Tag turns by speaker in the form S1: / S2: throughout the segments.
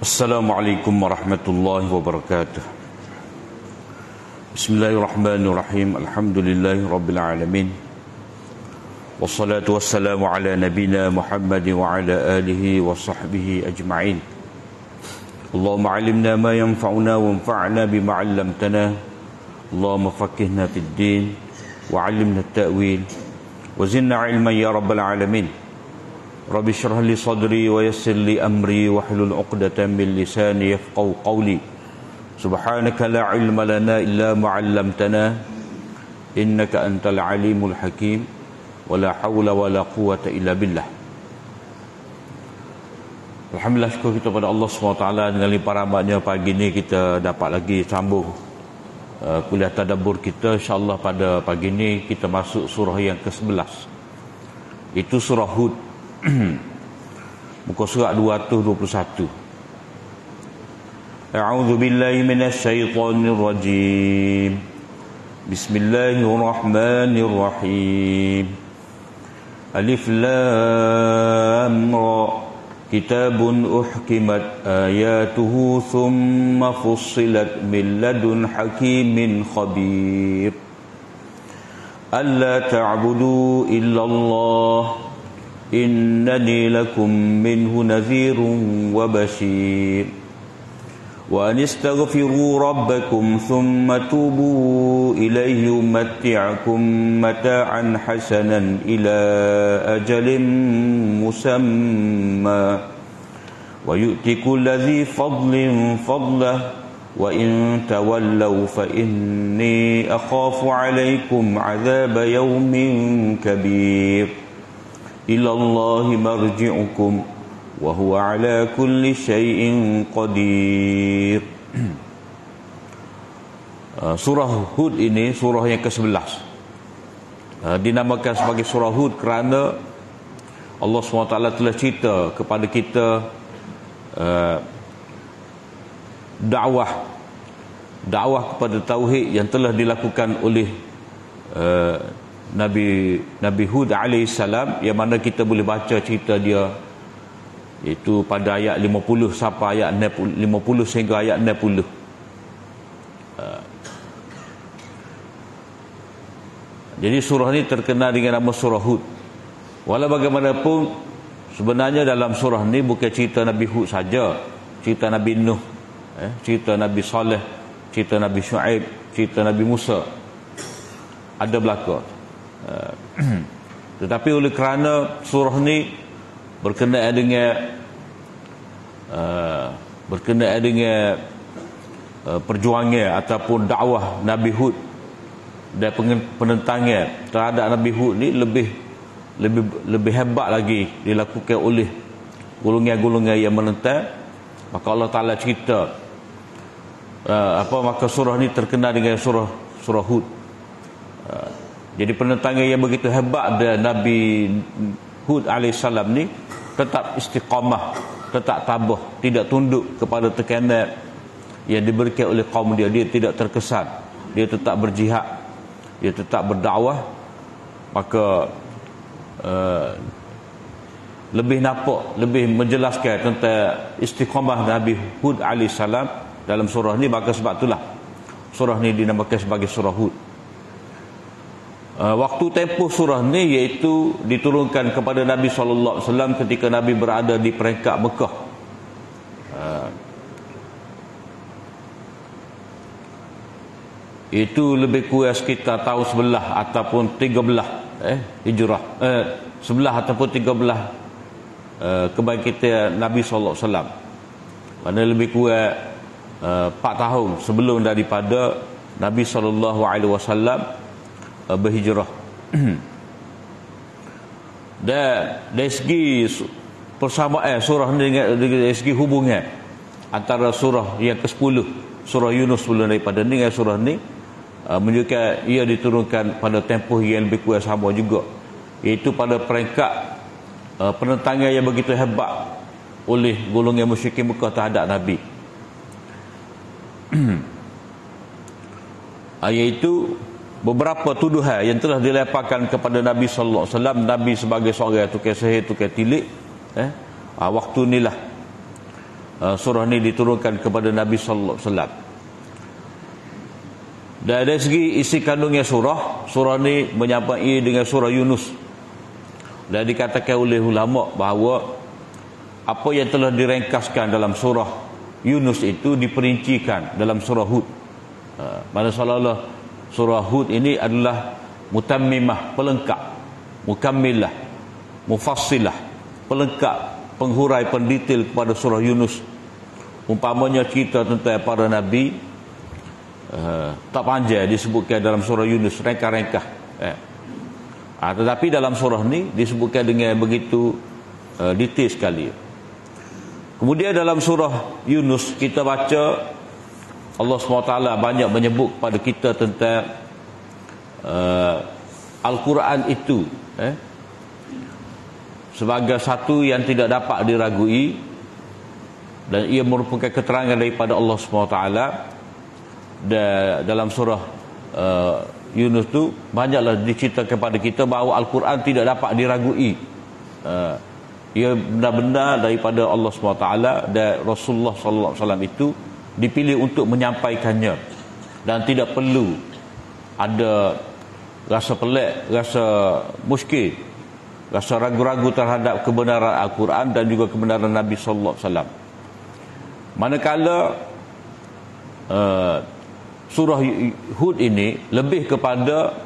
S1: Assalamualaikum warahmatullahi wabarakatuh. Bismillahirrahmanirrahim. Alhamdulillahi rabbil alamin. Wassalatu wassalamu ala nabina Muhammad wa ala alihi wa sahbihi ajma'in. Allahumma alimna ma yanfa'una wa anfa'na bima 'allamtana. Allahumma faqihna fid din wa 'allimna at-ta'wil wa zidna 'ilman ya rabbal alamin. Rabbi syrah li sadri wa yassir li amri wa hlul 'uqdatam min lisani yafqahu qawli. Subhanaka la ilma lana illa ma 'allamtana innaka antal alimul hakim wa la hawla wa la quwwata illa billah. Alhamdulillah, syukur kita pada Allah SWT dengan limpah rahmatnya pagi ini kita dapat lagi sambung kuliah tadabbur kita. InsyaAllah pada pagi ini kita masuk surah yang ke-11, itu surah Hud. Muka surat 221. A'udzu billahi minasy syaithanir rajim. Bismillahirrahmanirrahim. Alif lam ra. Kitabun uhkimat ayatuhu thumma fussilat min ladun hakimin khabir. Alla ta'budu illallah innani lakum minhu nadhirun wa bashir wa anistaghfiru rabbakum thumma tubu ilayhi yumatti'akum mata'an hasanan ila ajalin musamma wa yu'ti kulli dhi fadlin fadlah wa in tawallaw fa inni akhafu alaykum 'adhaba yawmin kabir. Ilallahi marji'ukum wa huwa ala kulli syai'in qadir. Surah Hud ini surah yang ke-11. Dinamakan sebagai surah Hud kerana Allah SWT telah cerita kepada kita dakwah kepada tauhid yang telah dilakukan oleh Nabi Hud alaihissalam, yang mana kita boleh baca cerita dia itu pada ayat 50 sampai ayat 50 sehingga ayat 60. Jadi surah ini terkenal dengan nama surah Hud. Walau bagaimanapun sebenarnya dalam surah ini bukan cerita Nabi Hud saja, cerita Nabi Nuh, cerita Nabi Saleh, cerita Nabi Shu'aib, cerita Nabi Musa ada belaka. Tetapi oleh kerana surah ni berkenaan dengan perjuangan ataupun dakwah Nabi Hud dan penentangan terhadap Nabi Hud ni lebih hebat lagi dilakukan oleh golongan-golongan yang menentang, maka Allah Taala cerita maka surah ni terkenal dengan surah Hud. Jadi penentangan yang begitu hebat dan Nabi Hud alaihissalam ni tetap istiqamah, tetap tabah, tidak tunduk kepada tekanan yang diberikan oleh kaum dia. Dia tidak terkesan, dia tetap berjihad, dia tetap berdakwah. Maka lebih nampak, lebih menjelaskan tentang istiqamah Nabi Hud alaihissalam dalam surah ni. Maka sebab itulah surah ni dinamakan sebagai surah Hud. Waktu tempoh surah ni iaitu diturunkan kepada Nabi SAW ketika Nabi berada di peringkat Mekah. Itu lebih kurang sekitar tahun 11 ataupun 13 Hijrah, 11 ataupun 13 kebangkitan Nabi SAW. Mana lebih kurang 4 tahun sebelum daripada Nabi SAW berhijrah. Dan dari segi persamaan surah ni dari segi hubungan antara surah yang ke-10, surah Yunus sebelum daripada ni, dengan surah ni menunjukkan ia diturunkan pada tempoh yang lebih kurang sama juga, iaitu pada peringkat penentangan yang begitu hebat oleh golongan musyrikin Mekah terhadap Nabi. Iaitu beberapa tuduhan yang telah dilemparkan kepada Nabi sallallahu alaihi wasallam, Nabi sebagai seorang tukang sihir, tukang tilik. Waktu inilah surah ni diturunkan kepada Nabi sallallahu alaihi wasallam. Dan dari segi isi kandungnya surah ni menyampai dengan surah Yunus. Dan dikatakan oleh ulama bahawa apa yang telah direngkaskan dalam surah Yunus itu diperincikan dalam surah Hud. Mana seolah-olah surah Hud ini adalah mutammimah, pelengkap, mukammilah, mufassilah, pelengkap, penghurai, pendetail kepada surah Yunus. Umpamanya cerita tentang para nabi, tak panjang disebutkan dalam surah Yunus, rengkah-rengkah. Tetapi dalam surah ni disebutkan dengan begitu detail sekali. Kemudian dalam surah Yunus kita baca Allah SWT banyak menyebut kepada kita tentang Al-Quran itu sebagai satu yang tidak dapat diragui, dan ia merupakan keterangan daripada Allah SWT. Dan dalam surah Yunus tu banyaklah diceritakan kepada kita bahawa Al-Quran tidak dapat diragui. Ia benar-benar daripada Allah SWT, dan Rasulullah SAW itu dipilih untuk menyampaikannya, dan tidak perlu ada rasa pelik, rasa muskil, rasa ragu-ragu terhadap kebenaran Al-Quran dan juga kebenaran Nabi sallallahu alaihi wasallam. Manakala surah Hud ini lebih kepada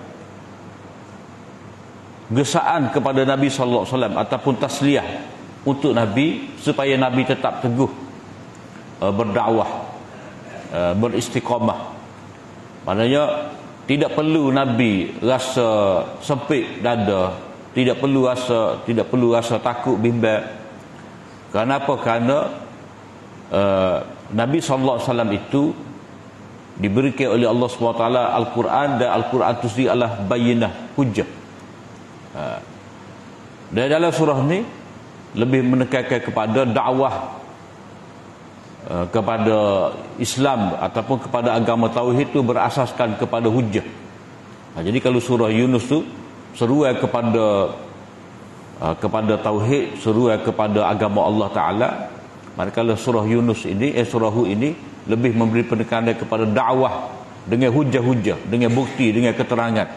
S1: gesaan kepada Nabi sallallahu alaihi wasallam ataupun tasliyah untuk Nabi supaya Nabi tetap teguh berdakwah, beristiqamah. Maknanya tidak perlu Nabi rasa sempit dada, tidak perlu rasa takut bimbang. Kenapa? Kerana Nabi sallallahu alaihi wasallam itu diberikan oleh Allah SWT Al-Quran, dan Al-Quran itu sendiri adalah bayinah, hujjah. Dan dalam surah ni lebih menekankan kepada dakwah kepada Islam ataupun kepada agama tauhid itu berasaskan kepada hujjah. Jadi kalau surah Yunus tu seruan kepada tauhid, seruan kepada agama Allah Taala, manakala surah Yunus ini surah Hud ini lebih memberi penekanan kepada dakwah dengan hujah-hujah, dengan bukti, dengan keterangan,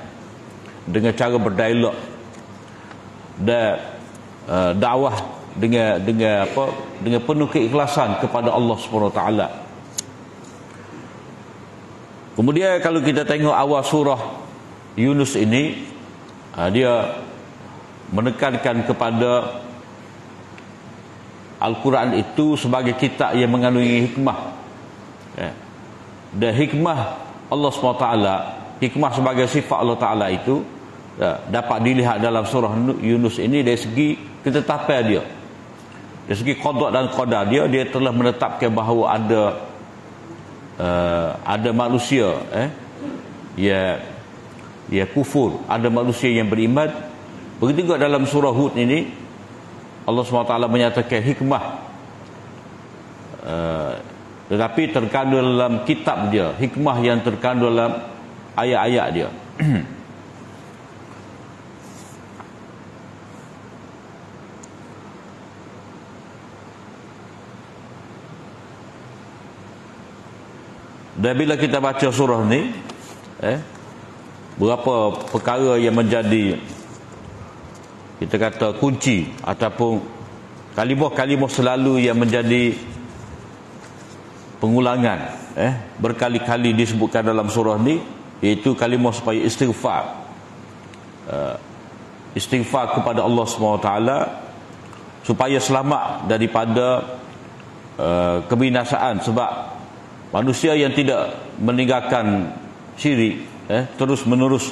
S1: dengan cara berdialog, dan dakwah dengan penuh keikhlasan kepada Allah Subhanahu Wa Taala. Kemudian kalau kita tengok awal surah Yunus ini, dia menekankan kepada Al-Quran itu sebagai kitab yang mengandungi hikmah. Dan hikmah Allah SWT, hikmah sebagai sifat Allah Ta'ala itu dapat dilihat dalam surah Yunus ini dari segi ketetapan dia, dari segi qada dan qadar dia telah menetapkan bahawa ada manusia ya kufur, ada manusia yang beriman. Begitu juga dalam surah Hud ini Allah SWT menyatakan hikmah, tetapi terkandung dalam kitab dia, hikmah yang terkandung dalam ayat-ayat dia. Dan bila kita baca surah ni, berapa perkara yang menjadi, kita kata, kunci ataupun kalimah-kalimah selalu yang menjadi pengulangan, berkali-kali disebutkan dalam surah ni, iaitu kalimah supaya istighfar, istighfar kepada Allah SWT supaya selamat daripada kebinasaan. Sebab manusia yang tidak meninggalkan syirik, terus menerus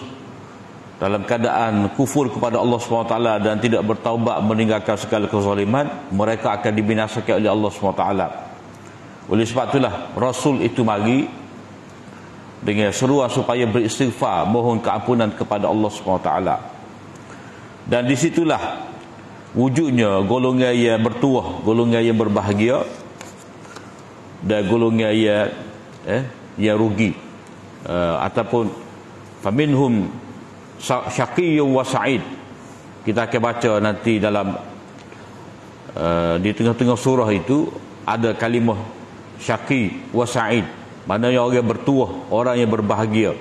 S1: dalam keadaan kufur kepada Allah SWT dan tidak bertaubat meninggalkan segala kezaliman, mereka akan dibinasakan oleh Allah SWT. Oleh sebab itulah Rasul itu mari dengan seruan supaya beristighfar, mohon keampunan kepada Allah SWT. Dan disitulah wujudnya golongan yang bertuah, golongan yang berbahagia, dan golongan yang rugi, ataupun faminhum syaqiyyun wa sa'id. Kita akan baca nanti dalam di tengah-tengah surah itu ada kalimah syaqi wa sa'id, maknanya orang yang bertuah, orang yang berbahagia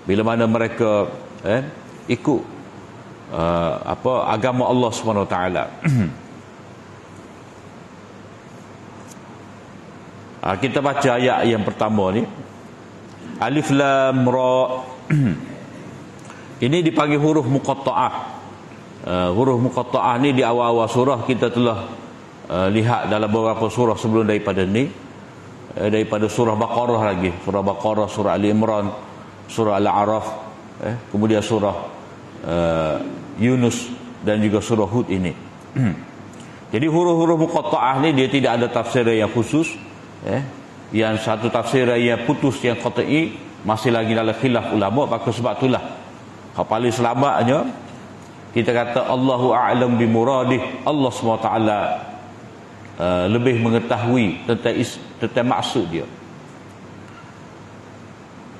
S1: bila mana mereka ikut agama Allah Subhanahu Wa Taala. Kita baca ayat yang pertama ni, Alif Lam Ra. Ini dipanggil huruf muqatta'ah. Huruf muqatta'ah ni di awal-awal surah kita telah lihat dalam beberapa surah sebelum daripada ni, daripada surah Baqarah lagi, surah Baqarah, surah Ali Imran, surah Al-A'raf, kemudian surah Yunus dan juga surah Hud ini. Jadi huruf-huruf muqatta'ah ni dia tidak ada tafsir yang khusus, yang satu tafsir yang putus, yang qat'i, masih lagi dalam khilaf ulama. Maka sebab itulah paling selamatnya kita kata Allahu a'lam bi muradih, Allah SWT lebih mengetahui tentang maksud dia.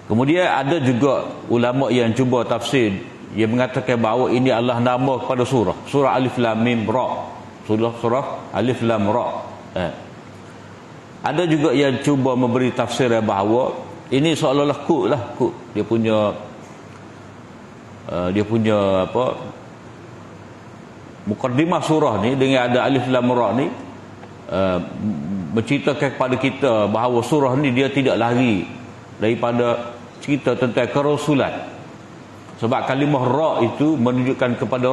S1: Kemudian ada juga ulama yang cuba tafsir yang mengatakan bahawa ini adalah nama kepada surah Alif Lam Mim Ra, surah Alif Lam Ra. Ada juga yang cuba memberi tafsir bahawa ini seolah-olah kod dia punya mukaddimah surah ni dengan ada Alif Lam Ra ni, menceritakan kepada kita bahawa surah ni dia tidak lari daripada cerita tentang kerasulan. Sebab kalimah Ra itu menunjukkan kepada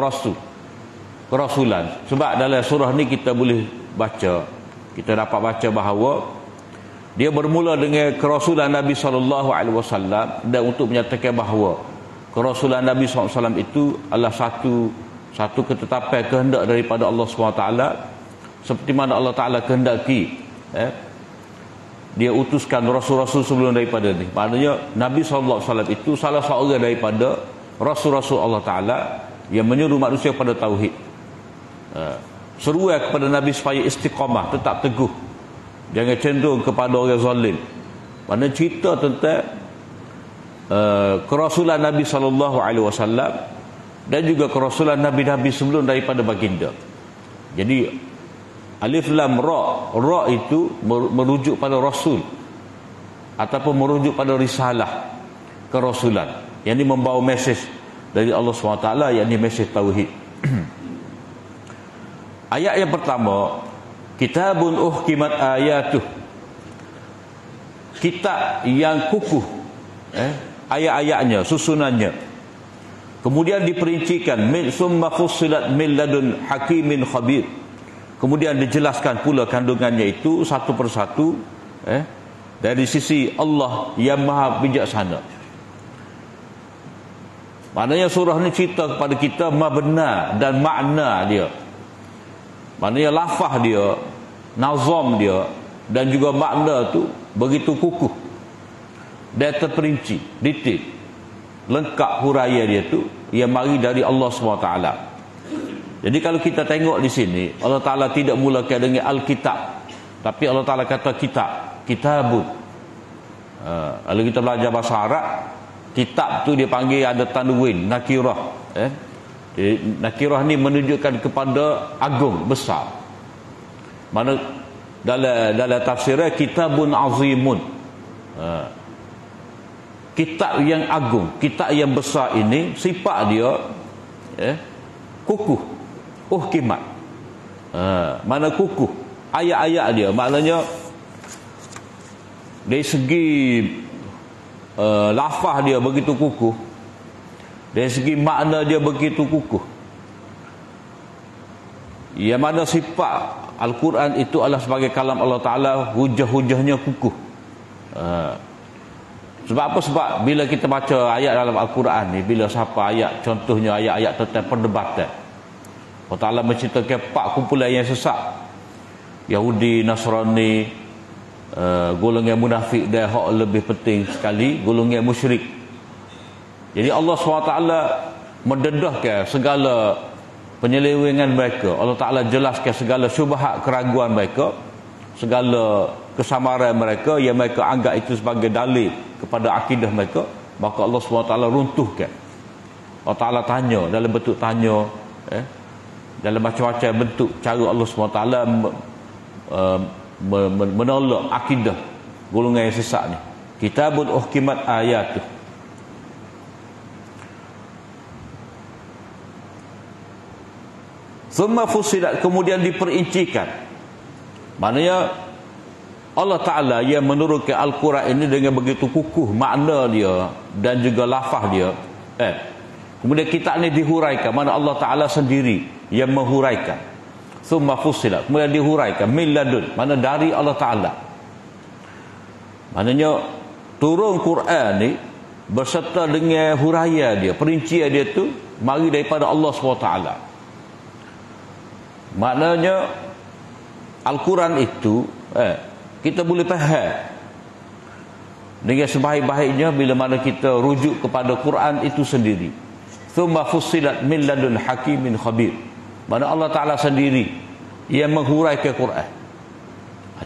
S1: kerasulan. Sebab dalam surah ni kita boleh baca, kita dapat baca bahawa dia bermula dengan kerasulan Nabi SAW, dan untuk menyatakan bahawa kerasulan Nabi SAW itu adalah satu ketetapan kehendak daripada Allah SWT, seperti mana Allah Ta'ala kehendaki dia utuskan rasul-rasul sebelum daripada ni. Maknanya Nabi SAW itu salah seorang daripada rasul-rasul Allah Ta'ala yang menyuruh manusia pada tauhid. Seruan kepada Nabi supaya istiqamah, tetap teguh, jangan cenderung kepada orang zalim. Maknanya cerita tentang kerasulan Nabi SAW dan juga kerasulan Nabi-Nabi sebelum daripada baginda. Jadi Alif Lam Ra itu merujuk pada rasul ataupun merujuk pada risalah kerasulan, yang ini membawa mesej dari Allah SWT, yang ini mesej tauhid. Ayat yang pertama, kitabun uhkimat ayatuh, kitab yang kukuh ayat-ayatnya, susunannya, kemudian diperincikan min summa fussilat min ladun hakimin khabir, kemudian dijelaskan pula kandungannya itu satu persatu dari sisi Allah yang maha bijaksana. Maknanya surah ni cerita kepada kita benar dan makna dia, maknanya lafaz dia, nazam dia dan juga makna tu begitu kukuh dan terperinci, detail, lengkap huraian dia tu yang mari dari Allah SWT. Jadi kalau kita tengok di sini, Allah Ta'ala tidak mulakan dengan Al-Kitab, tapi Allah Ta'ala kata kitabun. Kalau kita belajar bahasa Arab, kitab tu dia panggil ada tanwin, nakirah. Jadi, nakirah ni menunjukkan kepada agung, besar. Mana dalam tafsirnya kitabun azimun, kitab yang agung, kitab yang besar ini sifat dia kukuh, uhkimat. Mana kukuh ayat-ayat dia, maknanya dari segi lafaz dia begitu kukuh, dari segi makna dia begitu kukuh, yang mana sifat Al-Quran itu adalah sebagai kalam Allah Ta'ala, hujah-hujahnya kukuh. Sebab apa? Sebab bila kita baca ayat dalam Al-Quran ni, bila siapa ayat, contohnya ayat-ayat tentang perdebatan, Allah Ta'ala menceritakan 4 kumpulan yang sesat, Yahudi, Nasrani, golongan munafik, dan hak lebih penting sekali, golongan musyrik. Jadi Allah SWT mendedahkan segala penyelewengan mereka. Allah Ta'ala jelaskan segala syubhat, keraguan mereka, segala kesamaran mereka yang mereka anggap itu sebagai dalil kepada akidah mereka. Maka Allah SWT runtuhkan. Allah Ta'ala tanya dalam bentuk tanya, dalam macam-macam bentuk cara Allah SWT menolak akidah golongan yang sesat ni. Kitabun uhkimat ayatuh. Thumma fussilat, kemudian diperincikan. Maknanya Allah Ta'ala yang menurunkan Al-Quran ini dengan begitu kukuh makna dia dan juga lafaz dia. Kemudian kitab ni dihuraikan, mana Allah Ta'ala sendiri yang menghuraikan. Thumma fussilat, kemudian dihuraikan min ladun, mana dari Allah Ta'ala. Maknanya turun Quran ni berserta dengan huraian dia, perincian dia tu mari daripada Allah SWT. Maknanya Al-Quran itu kita boleh faham dengan sebaik-baiknya bila mana kita rujuk kepada Quran itu sendiri. Thumma fussilat min ladun hakimin khabir, mana Allah Ta'ala sendiri yang menghuraikan Quran.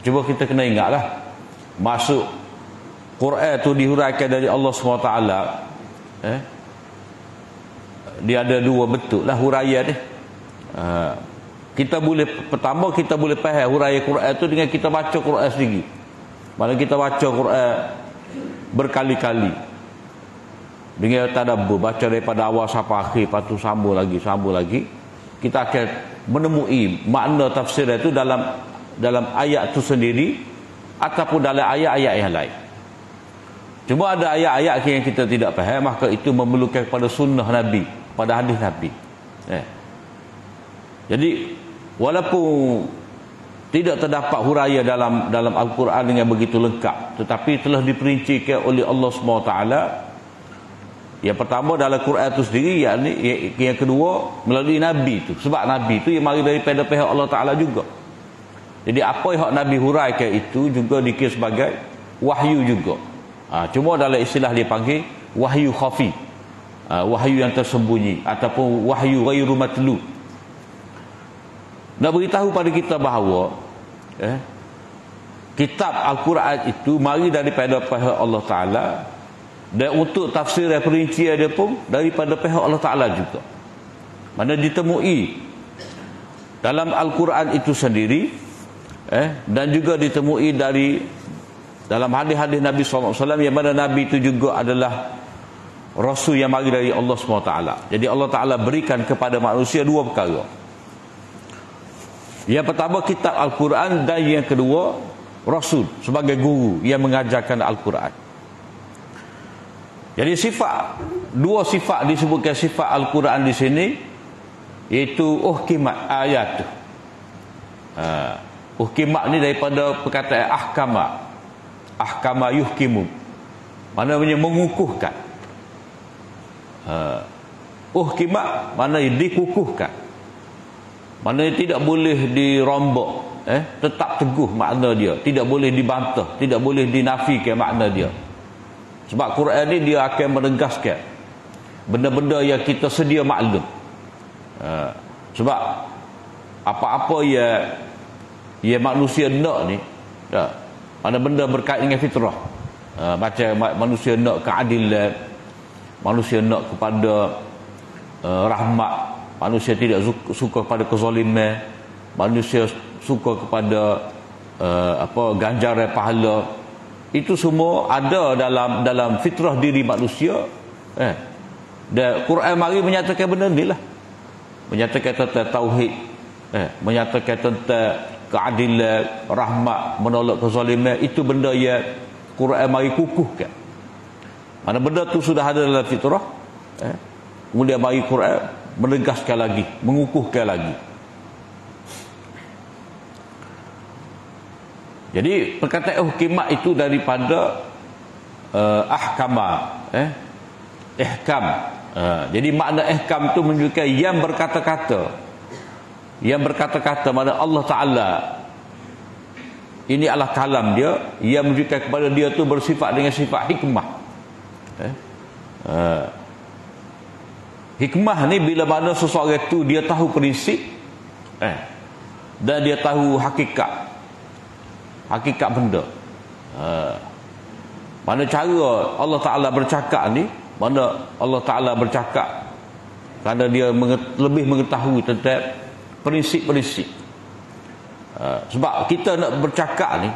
S1: Cuba kita kena ingatlah, masuk Quran tu dihuraikan dari Allah SWT. Dia ada dua bentuk lah huraian ni. Kita boleh, pertama kita boleh faham huraian Quran tu dengan kita baca Quran sendiri. Mana kita baca Quran berkali-kali dengan tadabbur, baca daripada awal sampai akhir, lepas tu sambung lagi, kita akan menemui makna tafsir itu dalam ayat tu sendiri ataupun dalam ayat-ayat yang lain. Cuma ada ayat-ayat yang kita tidak faham, maka itu memerlukan kepada sunnah Nabi, pada hadis Nabi. Jadi walaupun tidak terdapat huraian dalam Al-Quran dengan begitu lengkap, tetapi telah diperincikan oleh Allah SWT. Yang pertama dalam Quran itu sendiri, yang kedua melalui Nabi itu. Sebab Nabi itu yang mari daripada pihak Allah Ta'ala juga. Jadi apa yang Nabi huraikan itu juga dikira sebagai wahyu juga. Cuma dalam istilah dia panggil wahyu khafi, wahyu yang tersembunyi, ataupun wahyu ghairu matlu. Nak beritahu pada kita bahawa kitab Al-Quran itu mari daripada pihak Allah Ta'ala, dan untuk tafsir dan perincian dia pun daripada pihak Allah Ta'ala juga. Mana ditemui dalam Al-Quran itu sendiri, dan juga ditemui dalam hadis-hadis Nabi SAW, yang mana Nabi itu juga adalah Rasul yang mari dari Allah SWT. Jadi Allah Ta'ala berikan kepada manusia dua perkara. Yang pertama kitab Al-Quran, dan yang kedua Rasul sebagai guru yang mengajarkan Al-Quran. Jadi dua sifat disebutkan sifat Al-Quran di sini, iaitu uhkimat ayat. Uhkimat ni daripada perkataan ahkama yuhkimu, maknanya mengukuhkan. Uhkimat maknanya dikukuhkan, maknanya tidak boleh dirombak, tetap teguh makna dia, tidak boleh dibantah, tidak boleh dinafikan makna dia. Sebab Quran ni dia akan menegaskan benda-benda yang kita sedia maklum. Sebab apa-apa yang manusia nak ni, mana benda berkait dengan fitrah, macam manusia nak keadilan, manusia nak kepada rahmat, manusia tidak suka kepada kezaliman, manusia suka kepada ganjaran pahala. Itu semua ada dalam fitrah diri manusia. Dan Quran mari menyatakan benda ni lah, menyatakan tentang tauhid, menyatakan tentang keadilan, rahmat, menolak kezaliman. Itu benda yang Quran mari kukuhkan. Mana benda tu sudah ada dalam fitrah, kemudian mari Quran menegaskan lagi, mengukuhkan lagi. Jadi perkataan uhkimat itu daripada ahkama, ihkam. Jadi makna ihkam itu menunjukkan yang berkata-kata. Yang berkata-kata, mana Allah Ta'ala ini adalah kalam dia, yang menunjukkan kepada dia tu bersifat dengan sifat hikmah. Hikmah ni bila mana seseorang itu dia tahu prinsip, dan dia tahu hakikat benda. Mana cara Allah Ta'ala bercakap ni, mana Allah Ta'ala bercakap kerana dia lebih mengetahui tentang prinsip-prinsip. Sebab kita nak bercakap ni,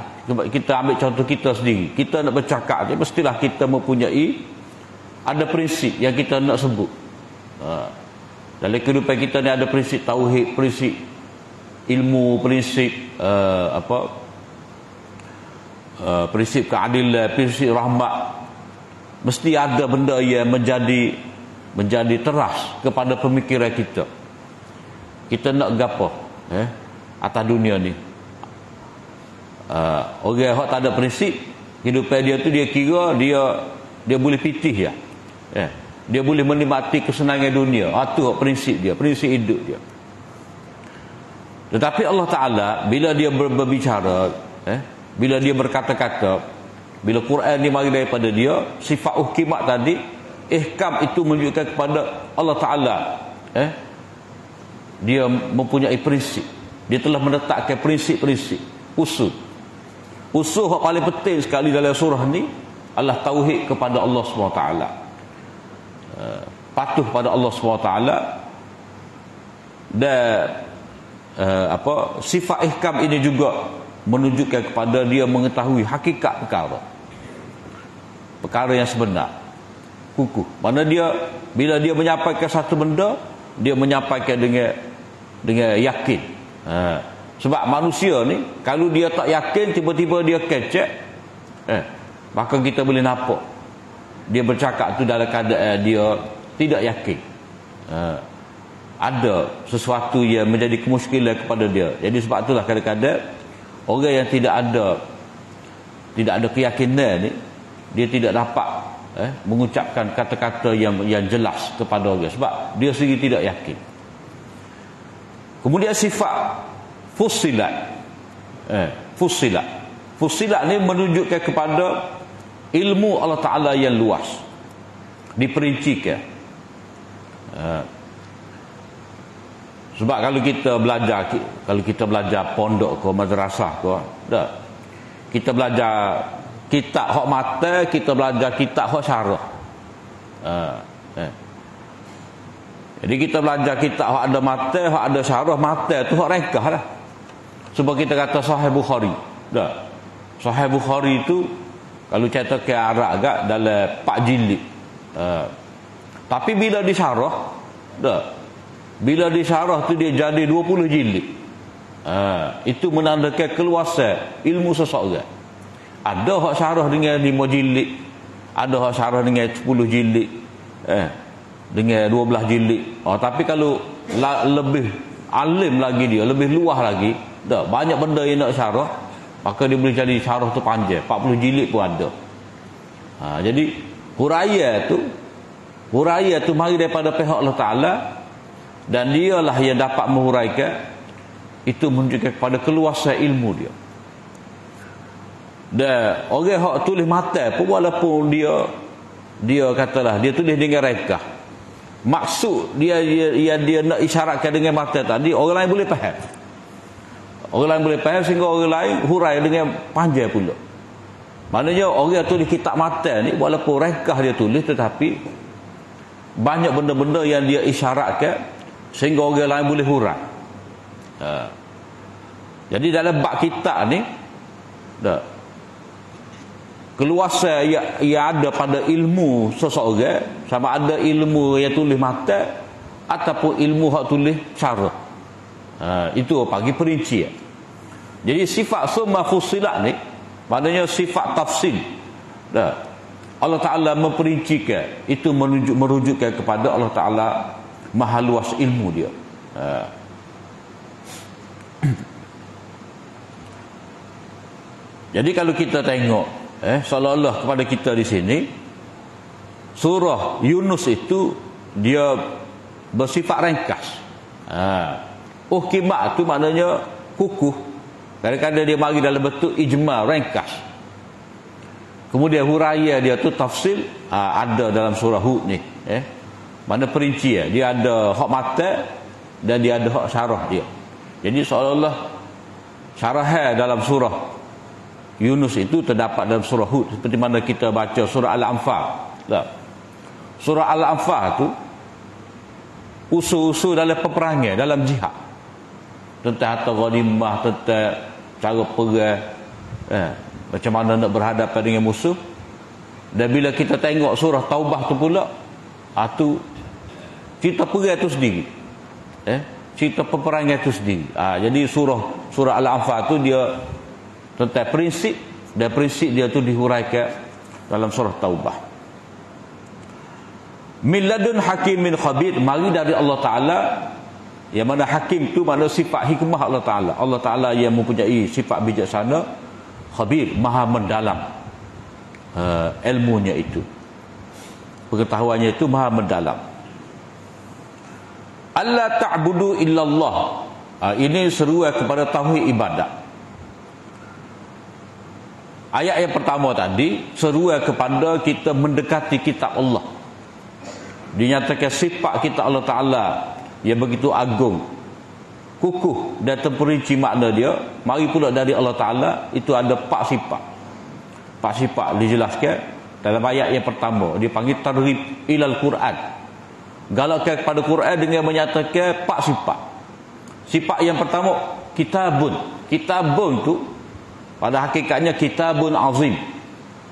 S1: kita ambil contoh kita sendiri, kita nak bercakap ni mestilah kita mempunyai ada prinsip yang kita nak sebut. Dalam kehidupan kita ni ada prinsip tauhid, prinsip ilmu, prinsip prinsip keadilan, prinsip rahmat. Mesti ada benda yang menjadi teras kepada pemikiran kita. Kita nak gapo atas dunia ni. Orang yang tak ada prinsip, hidupan dia tu dia kira dia boleh pitih ya. Dia boleh menikmati kesenangan dunia. Itu prinsip dia, prinsip hidup dia. Tetapi Allah Ta'ala bila dia berbicara, bila dia berkata-kata, bila Quran ni mari daripada dia, sifat uhkimat tadi, ihkam itu menunjukkan kepada Allah Ta'ala dia mempunyai prinsip. Dia telah menetapkan prinsip-prinsip, usul yang paling penting sekali dalam surah ni adalah tauhid kepada Allah SWT, patuh pada Allah SWT, dan sifat ihkam ini juga menunjukkan kepada dia mengetahui hakikat perkara yang sebenar, kukuh. Mana dia bila dia menyampaikan satu benda, dia menyampaikan dengan yakin. Sebab manusia ni kalau dia tak yakin, tiba-tiba dia kecek, maka kita boleh nampak dia bercakap tu dalam keadaan dia tidak yakin. Ada sesuatu yang menjadi kemuskilan kepada dia. Jadi sebab itulah kadang-kadang orang yang tidak ada keyakinan ni, dia tidak dapat mengucapkan kata-kata yang jelas kepada orang sebab dia sendiri tidak yakin. Kemudian sifat fussilat. Fussilat ni menunjukkan kepada ilmu Allah Ta'ala yang luas, diperincikan. Sebab kalau kita belajar pondok ke madrasah ke, kita belajar kitab hak mata, kita belajar kitab hak syarah. Jadi kita belajar kitab hak ada mata, hak ada syarah. Mata tu hak ringkas lah. Sebab kita kata Sahih Bukhari. Sahih Bukhari itu kalau cerita ke Arab agak dalam 4 jilid. Tapi bila disyarah, bila disyarah tu dia jadi 20 jilid. Itu menandakan keluasan ilmu seseorang. Ada hak syarah dengan 5 jilid, ada hak syarah dengan 10 jilid, dengan 12 jilid. Tapi kalau lebih alim lagi dia, lebih luas lagi, banyak benda yang nak syarah, maka dia boleh jadi syarah tu panjang, 40 jilid pun ada. Jadi huraian tu mari daripada pihak Allah Ta'ala, dan dialah yang dapat menghuraikan. Itu menunjukkan kepada keluasan ilmu dia. Dan orang hak tulis mata pun, walaupun dia katalah dia tulis dengan ringkas, maksud dia nak isyaratkan dengan mata tadi, orang lain boleh faham. Orang lain boleh faham sehingga orang lain hurai dengan panjang pula. Maknanya orang tulis kitab mata ni, walaupun ringkas dia tulis, tetapi banyak benda-benda yang dia isyaratkan sehingga orang lain boleh hurai. Jadi dalam bab kitab ni, keluasan yang ada pada ilmu seseorang, sama ada ilmu yang tulis mata ataupun ilmu hak tulis cara, itu bagi perincian. Jadi sifat summa fussilat ni maknanya sifat tafsil. Allah Ta'ala memperincikan, itu merujukkan kepada Allah Ta'ala maha luas ilmu dia. Jadi kalau kita tengok seolah-olah kepada kita di sini, surah Yunus itu dia bersifat ringkas. Uhkimat itu maknanya kukuh. Kadang-kadang dia bagi dalam bentuk ijma, ringkas. Kemudian huraian dia tu tafsil, ada dalam surah Hud ni. Mana perincian, dia ada hak mata dan dia ada hak syarah dia. Jadi seolah-olah syarah dalam surah Yunus itu terdapat dalam surah Hud, seperti mana kita baca surah Al-Anfal. Surah Al-Anfal tu usul-usul dalam peperangan, dalam jihad. tentang harta ghanimah, tentang cara perang, macam mana nak berhadapan dengan musuh. Dan bila kita tengok surah Taubah tu pula, tu cerita perang tu sendiri, cerita peperangan tu sendiri. Jadi surah Al-Anfal tu dia tentang prinsip, dan prinsip dia tu dihuraikan dalam surah Taubah. Min ladun hakimin khabir, mari dari Allah Ta'ala, yang mana hakim tu mana sifat hikmah Allah Ta'ala. Allah Ta'ala yang mempunyai sifat bijaksana, khabir, maha mendalam ilmunya itu, pengetahuannya itu maha mendalam. Allah ta'budu illallah, ini seruan kepada tauhid ibadat. Ayat yang pertama tadi seruan kepada kita mendekati kitab Allah. Dinyatakan sifat kita Allah Ta'ala yang begitu agung, kukuh dan terperinci makna dia. Mari pula dari Allah Ta'ala itu ada 4 sifat. 4 sifat dijelaskan dalam ayat yang pertama. Dia panggil targhib ilal Quran, galakkan kepada Quran dengan menyatakan 4 sifat. Sifat yang pertama, kitabun. Kitabun tu pada hakikatnya kitabun azim,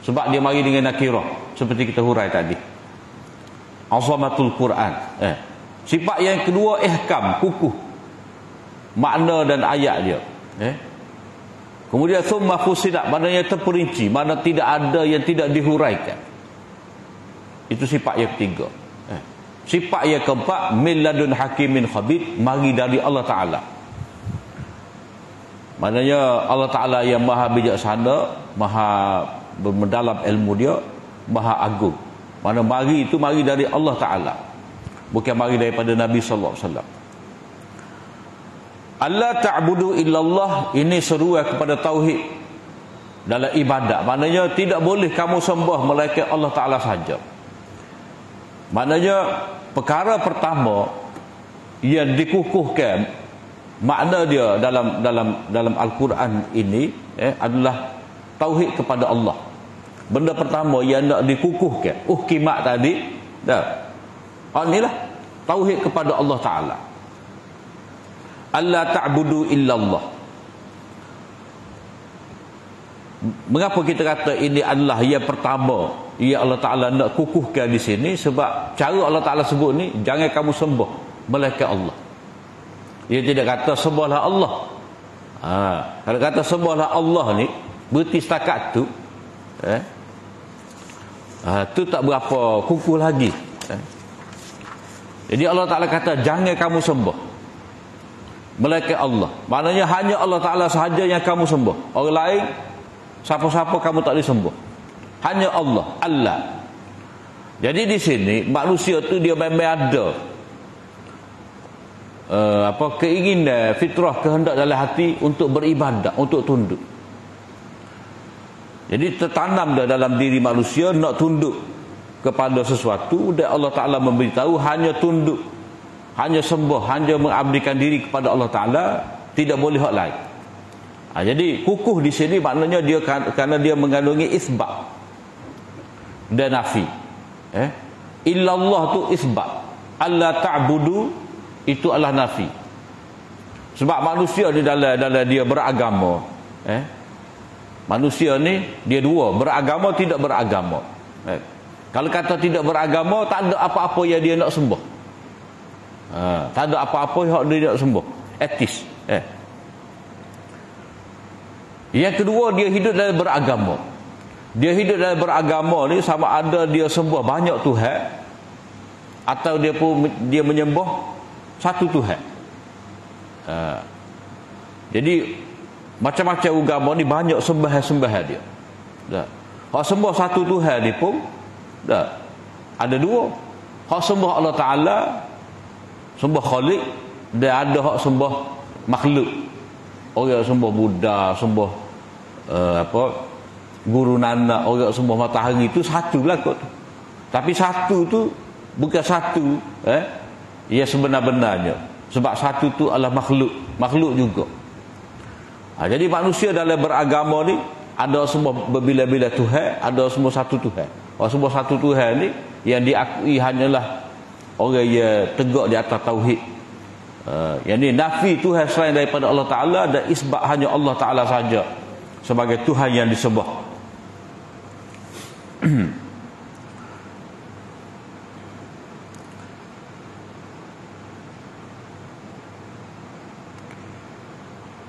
S1: sebab dia mari dengan nakirah seperti kita hurai tadi, azamatul Quran. Sifat yang kedua, ihkam, kukuh makna dan ayat dia. Kemudian summa fusilat, maknanya terperinci, mana tidak ada yang tidak dihuraikan. Itu sifat yang ketiga. Sifat yang keempat, min ladun hakimin khabir, mari dari Allah Ta'ala. Maknanya Allah Ta'ala yang maha bijaksana, maha mendalam ilmu dia, maha agung. Mana mari itu mari dari Allah Ta'ala, bukan mari daripada Nabi sallallahu alaihi wasallam. Allah ta'budu illallah, ini seruan kepada tauhid dalam ibadat. Maknanya tidak boleh kamu sembah melainkan Allah Ta'ala sahaja. Maknanya perkara pertama yang dikukuhkan makna dia dalam Al-Quran ini adalah tauhid kepada Allah. Benda pertama yang nak dikukuhkan, uhkimat tadi dah. Inilah tauhid kepada Allah Ta'ala. Allah ta'budu illallah. Mengapa kita kata ini adalah yang pertama yang Allah Ta'ala nak kukuhkan di sini? Sebab cara Allah Ta'ala sebut ni, jangan kamu sembah melainkan Allah. Dia tidak kata sembahlah Allah. Kalau kata sembahlah Allah ni, berarti setakat tu tu tak berapa kukuh lagi. Jadi Allah Ta'ala kata jangan kamu sembah melainkan Allah. Maknanya hanya Allah Ta'ala sahaja yang kamu sembah. Orang lain, siapa-siapa kamu tak boleh sembah. Hanya Allah. Allah. Jadi di sini manusia tu dia memang ada keinginan, fitrah, kehendak dalam hati untuk beribadat, untuk tunduk. Jadi tertanam dah dalam diri manusia nak tunduk kepada sesuatu, dan Allah Ta'ala memberitahu hanya tunduk, hanya sembah, hanya mengabdikan diri kepada Allah Ta'ala, tidak boleh hak lain. Jadi kukuh di sini maknanya dia kerana dia mengandungi isbat dan nafi. Illallah tu isbat, Allah ta'budu itu adalah nafi. Sebab manusia di dalam dia beragama, manusia ni dia dua, beragama tidak beragama. Kalau kata tidak beragama, tak ada apa-apa yang dia nak sembah. Tak ada apa-apa yang dia nak sembah, etis. Yang kedua, dia hidup dalam beragama. Dia hidup dalam beragama ni sama ada dia sembah banyak Tuhan atau dia menyembah satu Tuhan. Jadi macam-macam agama ni banyak sembahan-sembahan dia. Hak sembah satu Tuhan ni pun ada dua. Hak sembah Allah Ta'ala, sembah Khalik, dan ada hak sembah makhluk. Orang sembah Buddha, sembah Guru Nanak, orang sembah matahari, itu satu lah kot. Tapi satu tu bukan satu yang sebenar-benarnya. Sebab satu tu adalah makhluk juga. Jadi manusia dalam beragama ni ada semua berbila-bila Tuhan, ada semua satu Tuhan. Orang semua satu Tuhan ni yang diakui hanyalah orang yang tegak di atas tauhid Yang ini nafi Tuhan selain daripada Allah Ta'ala dan isbat hanya Allah Ta'ala saja sebagai Tuhan yang disembah.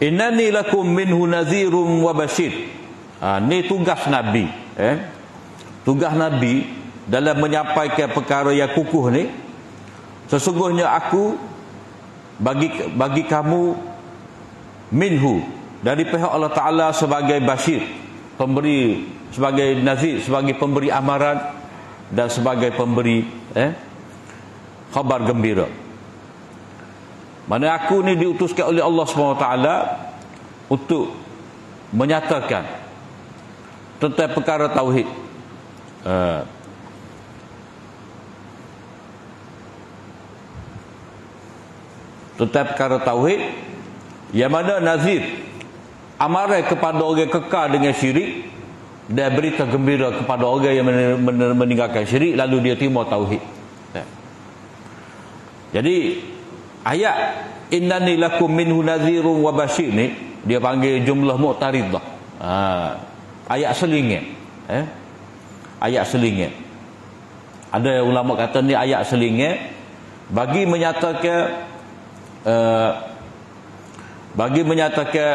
S1: Innani lakum minhu nadhirum wa bashir. Ni tugas Nabi. Tugas Nabi dalam menyampaikan perkara yang kukuh ni. Sesungguhnya aku bagi kamu minhu dari pihak Allah Ta'ala sebagai bashir, pemberi, sebagai nazir, sebagai pemberi amaran dan sebagai pemberi khabar gembira. Mana aku ni diutuskan oleh Allah SWT untuk menyatakan tentang perkara tauhid. Tentang perkara tauhid, yang mana nazir amaran kepada orang kekal dengan syirik dan berita gembira kepada orang yang meninggalkan syirik lalu dia terima tauhid. Jadi ayat innani lakum minhu nadhirun wa bashir ni dia panggil jumlah mu'taridah. Ayat selingit. Ayat selingit. Ada ulama kata ni ayat selingit bagi menyatakan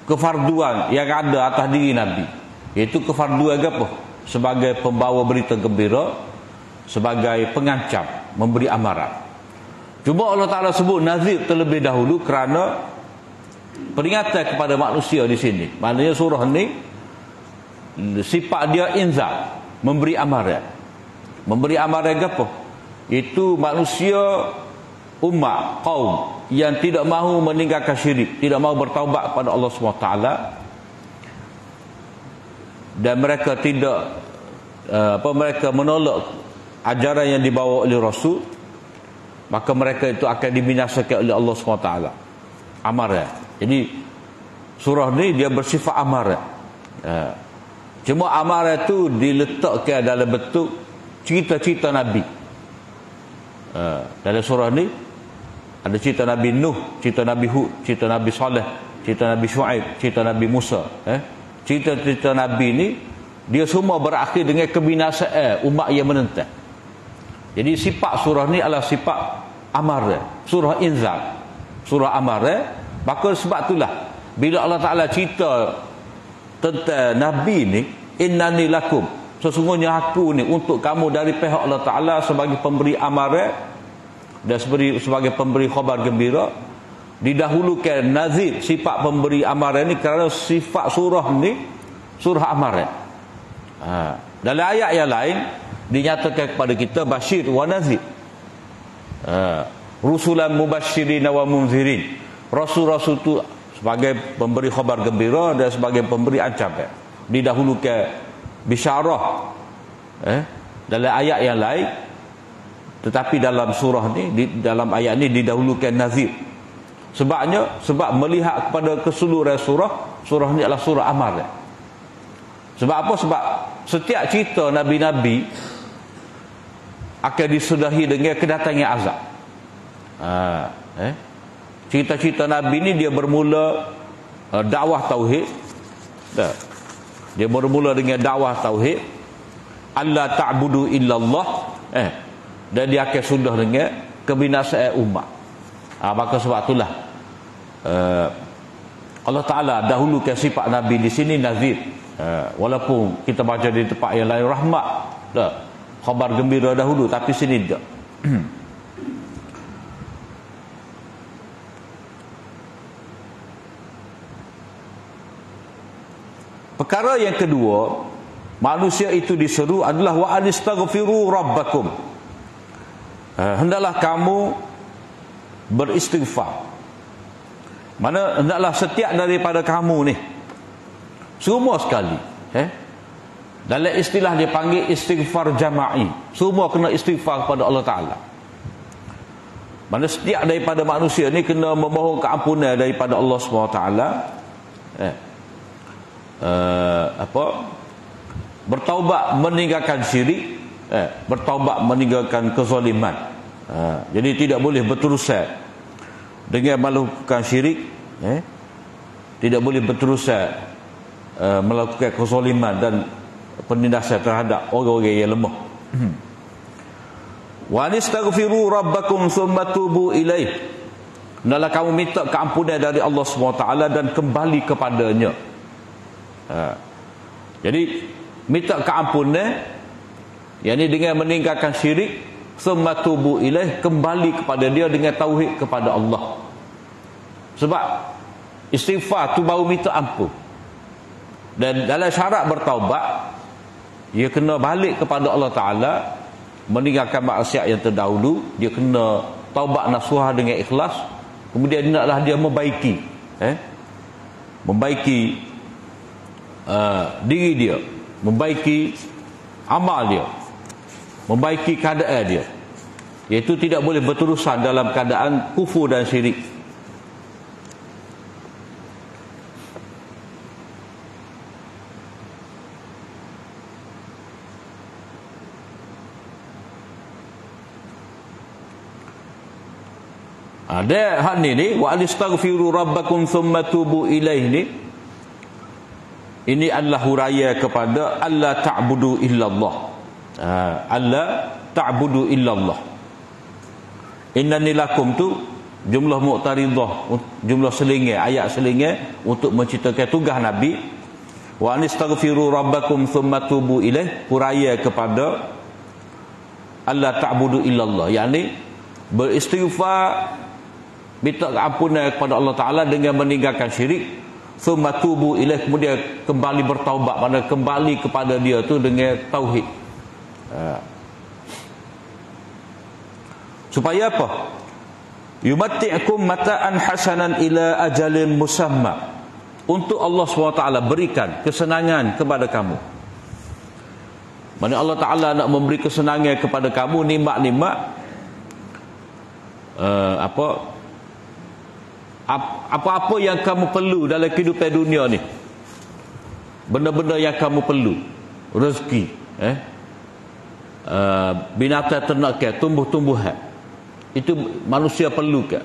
S1: kefarduan yang ada atas diri Nabi. Iaitu kefarduan apa? Sebagai pembawa berita gembira, sebagai pengancam, memberi amaran. Cuma Allah Ta'ala sebut nazir terlebih dahulu kerana peringatan kepada manusia di sini. Maknanya surah ni sifat dia inzar, memberi amaran. Memberi amaran apa? Itu manusia, umat, kaum yang tidak mahu meninggalkan syirik, tidak mahu bertaubat kepada Allah SWT, dan mereka tidak mereka menolak ajaran yang dibawa oleh Rasul, maka mereka itu akan dibinasakan oleh Allah SWT. Amaran. Jadi surah ni dia bersifat amaran. Cuma amaran itu diletakkan dalam bentuk cerita-cerita Nabi. Dalam surah ni ada cerita Nabi Nuh, cerita Nabi Hud, cerita Nabi Saleh, cerita Nabi Shu'aib, cerita Nabi Musa. Cerita-cerita Nabi ni dia semua berakhir dengan kebinasaan umat yang menentang. Jadi sifat surah ni adalah sifat amarah, surah inzal, surah amarah. Maka sebab itulah bila Allah Ta'ala cerita tentang Nabi ni, innani lakum, sesungguhnya aku ni untuk kamu dari pihak Allah Ta'ala sebagai pemberi amarah dan sebagai pemberi khabar gembira. Didahulukan nazir, sifat pemberi amarah ni kerana sifat surah ni surah amarah. Dalam ayat yang lain dinyatakan kepada kita bashir wa nazir. Rusulan mubashirin wa munzirin. Rasul-rasul itu sebagai pemberi khabar gembira dan sebagai pemberi ancaman. Didahulukan bisyarah dalam ayat yang lain, tetapi dalam surah ni, dalam ayat ni didahulukan nazir. Sebab melihat kepada keseluruhan surah ni adalah surah amarah. Sebab apa? Sebab setiap cerita nabi-nabi akan disudahi dengan kedatangan azab. Cerita-cerita Nabi ni dia bermula dakwah tauhid. Dia bermula dengan dakwah tauhid, alla ta'budu illallah, dan dia akan sudah dengan kebinasaan umat. Maka sebab itulah Allah Ta'ala dahulukan sifat Nabi di sini nazir. Walaupun kita baca di tempat yang lain rahmat, khabar gembira dahulu, tapi sini tidak. Perkara yang kedua, manusia itu diseru adalah wa anistaghfiru rabbakum. Hendaklah kamu beristighfar. Mana hendaklah setiap daripada kamu ni, semua sekali, dalam istilah dia panggil istighfar jama'i. Semua kena istighfar kepada Allah Ta'ala. Mana setiap daripada manusia ni kena memohon keampunan daripada Allah SWT. Bertaubat meninggalkan syirik, bertaubat meninggalkan kezaliman. Jadi tidak boleh berterusan dengan melakukan syirik, tidak boleh berterusan melakukan kezaliman dan penindasan terhadap orang-orang yang lemah. Wa anistaghfiru rabbakum thumma tubu ilaih. Hendaklah kamu minta keampunan dari Allah SWT dan kembali kepadanya. Jadi minta keampunan, yakni dengan meninggalkan syirik, thumma tubu ilaih, kembali kepada dia dengan tauhid kepada Allah. Sebab istighfar tu baru minta ampun. Dan dalam syarat bertaubat, dia kena balik kepada Allah Ta'ala, meninggalkan maksiat yang terdahulu, dia kena taubat nasuha dengan ikhlas, kemudian hendaklah dia membaiki diri dia, membaiki amal dia, membaiki keadaan dia, iaitu tidak boleh berterusan dalam keadaan kufur dan syirik. Ada hal ni wa anistaghfiru rabbakum thumma tubu ilaih ni, ini adalah huraya kepada alla ta'budu illallah. Alla ta'budu illallah. Innani lakum tu jumlah mu'taridah, jumlah selingan, ayat selingan untuk menceritakan tugas Nabi. Wa anistaghfiru rabbakum thumma tubu ilaih, huraya kepada alla ta'budu illallah, yakni beristighfar, minta ampunan kepada Allah Ta'ala dengan meninggalkan syirik, thumma tubu ilaih, kemudian kembali bertaubat, pada kembali kepada dia tu dengan tauhid. Supaya apa? Yumatti'kum mata'an hasanan ila ajalin musamma, untuk Allah SWT berikan kesenangan kepada kamu. Mana Allah Ta'ala nak memberi kesenangan kepada kamu, nikmat-nikmat apa-apa yang kamu perlu dalam kehidupan dunia ni, benda-benda yang kamu perlu, rezeki, binatang ternakan, tumbuh-tumbuhan, itu manusia perlu ke?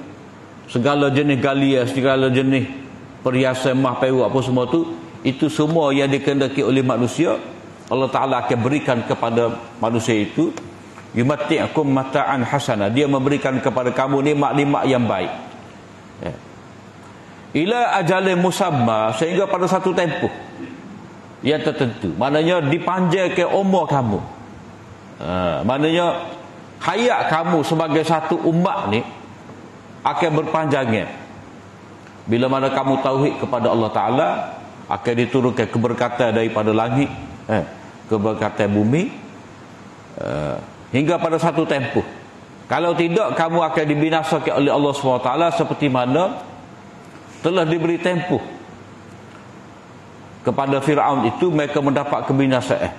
S1: Segala jenis galia, segala jenis perhiasan, mah, perak, apa semua tu, itu semua yang dikehendaki oleh manusia, Allah Ta'ala akan berikan kepada manusia itu. Yumatti'kum mata'an hasanah, dia memberikan kepada kamu nikmat-nikmat yang baik, ila ajalin musamma, sehingga pada satu tempoh yang tertentu. Maknanya dipanjangkan umur kamu, maknanya hayat kamu sebagai satu umat ni akan berpanjangan. Bila mana kamu tauhid kepada Allah Ta'ala, akan diturunkan keberkatan daripada langit, keberkatan bumi, hingga pada satu tempoh. Kalau tidak, kamu akan dibinasakan oleh Allah SWT, seperti mana telah diberi tempoh kepada Fir'aun itu, mereka mendapat kebinasaan.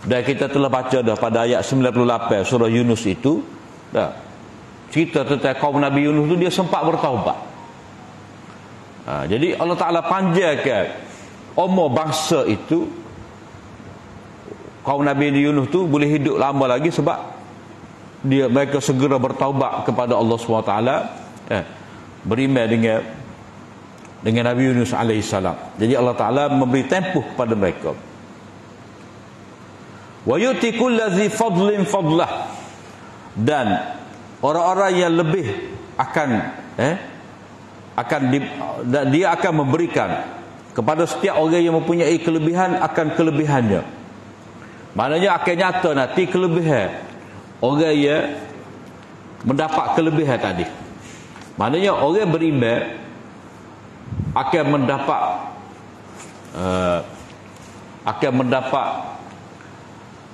S1: Dan kita telah baca dah pada ayat 98 surah Yunus itu, dah cerita tentang kaum Nabi Yunus itu, dia sempat bertaubat. Jadi Allah Ta'ala panjangkan umur bangsa itu, kaum Nabi Yunus tu boleh hidup lama lagi sebab mereka segera bertaubat kepada Allah SWT, beriman dengan Nabi Yunus alaihissalam. Jadi Allah Ta'ala memberi tempoh kepada mereka. Wa yu'ti kulladzi fadlin fadlah, dan orang-orang yang lebih dia akan memberikan kepada setiap orang yang mempunyai kelebihan akan kelebihannya. Maknanya akan nyata nanti kelebihan orang yang mendapat kelebihan tadi. Maknanya orang beriman akan mendapat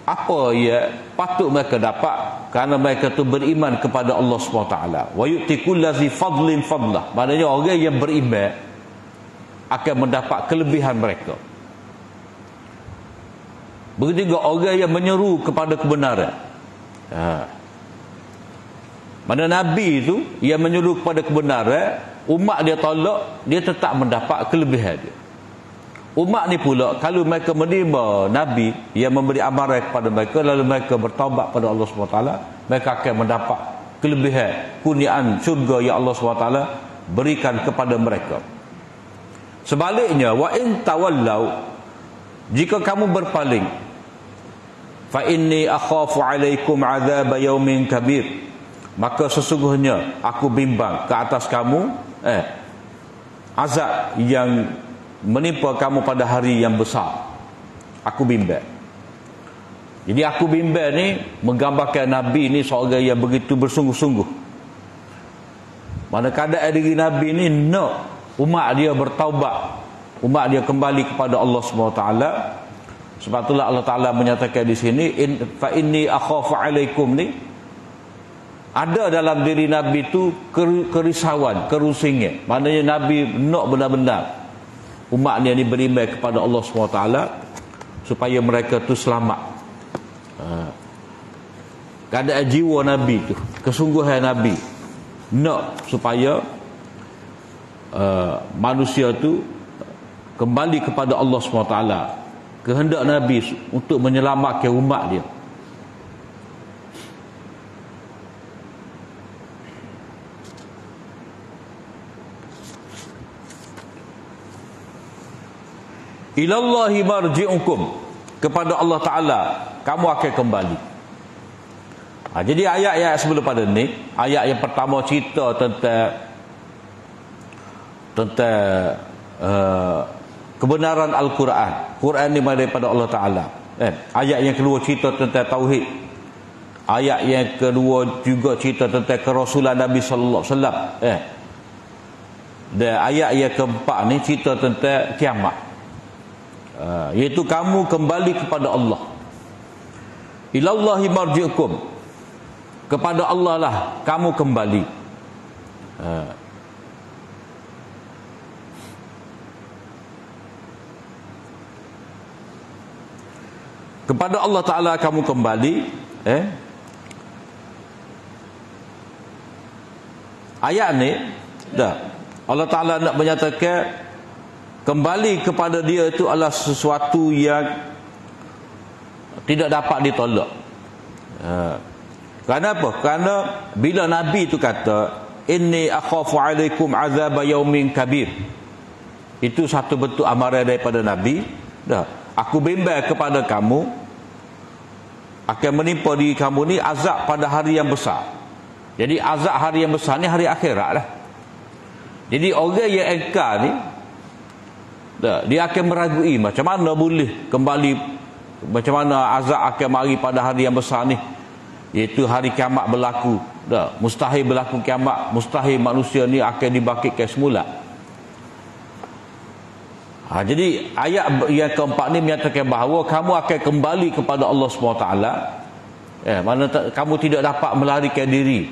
S1: apa yang patut mereka dapat, kerana mereka tu beriman kepada Allah SWT. Wa yu'ti kulladzi fadlin fadlah, maknanya orang yang beriman akan mendapat kelebihan mereka. Begitu juga orang yang menyeru kepada kebenaran. Mana Nabi itu yang menyeru kepada kebenaran, umat dia tolak, dia tetap mendapat kelebihan dia. Umat ni pula, kalau mereka menerima Nabi yang memberi amaran kepada mereka, lalu mereka bertaubat pada Allah SWT, mereka akan mendapat kelebihan kurniaan syurga yang Allah SWT berikan kepada mereka. Sebaliknya, wa in tawallau, jika kamu berpaling, fa inni akhafu alaikum azab yaumin kabir, maka sesungguhnya aku bimbang ke atas kamu azab yang menimpa kamu pada hari yang besar. Aku bimbang. Jadi aku bimbang ni menggambarkan Nabi ni seorang yang begitu bersungguh-sungguh. Mana keadaan diri Nabi ni nak umat dia bertaubat, umat dia kembali kepada Allah SWT. Sebab itulah Allah Ta'ala menyatakan di sini, fa inni akhafu alaikum ni, ada dalam diri Nabi tu kerisauan, kerusingan. Maknanya Nabi nak benar-benar umat dia ni beriman kepada Allah SWT supaya mereka tu selamat. Keadaan jiwa Nabi tu, kesungguhan Nabi nak supaya manusia tu kembali kepada Allah SWT. Kehendak Nabi untuk menyelamatkan umat dia. Ilallahi marji'ukum, kepada Allah Ta'ala kamu akan kembali. Jadi ayat-ayat sebelum pada ni, ayat yang pertama cerita tentang kebenaran Al-Quran. Quran ni daripada Allah Ta'ala. Ayat yang kedua cerita tentang Tauhid. Ayat yang kedua juga cerita tentang kerasulan Nabi Sallallahu Alaihi Wasallam. Dan ayat yang keempat ni cerita tentang kiamat. Iaitu kamu kembali kepada Allah. Ilallahi marji'ukum, kepada Allah lah kamu kembali. Kepada Allah Ta'ala kamu kembali. Ayat ni dah Allah Ta'ala nak menyatakan kembali kepada dia itu adalah sesuatu yang tidak dapat ditolak. Kerana apa? Kerana bila Nabi itu kata inni akhafu alaikum azab yaumin kabir, itu satu bentuk amaran daripada Nabi. Aku bimbang kepada kamu akan menimpa diri kamu ni azab pada hari yang besar. Jadi azab hari yang besar ni hari akhirat lah. Jadi orang yang engkar ni dia akan meragui macam mana boleh kembali, macam mana azab akan mari pada hari yang besar ni, iaitu hari kiamat berlaku. Mustahil berlaku kiamat, mustahil manusia ni akan dibangkitkan semula. Jadi ayat yang keempat ni menyatakan bahawa kamu akan kembali kepada Allah SWT. Mana kamu tidak dapat melarikan diri.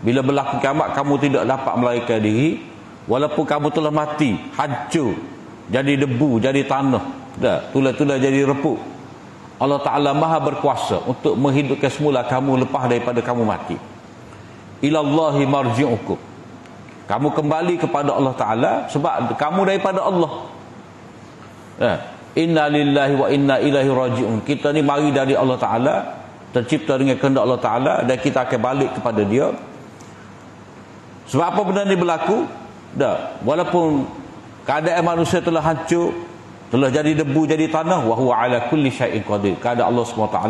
S1: Bila berlaku kiamat kamu tidak dapat melarikan diri, walaupun kamu telah mati, hancur, jadi debu, jadi tanah, tulang-tulang jadi repuk. Allah Ta'ala maha berkuasa untuk menghidupkan semula kamu lepas daripada kamu mati. Ilallahi marji'ukum, kamu kembali kepada Allah Ta'ala sebab kamu daripada Allah. Inna lillahi wa inna ilaihi raji'un, kita ni mari dari Allah Ta'ala, tercipta dengan kehendak Allah Ta'ala, dan kita akan balik kepada dia. Sebab apa benda ni berlaku? Walaupun keadaan manusia telah hancur, telah jadi debu, jadi tanah, wa huwa ala kulli syai'in qadir, keadaan Allah SWT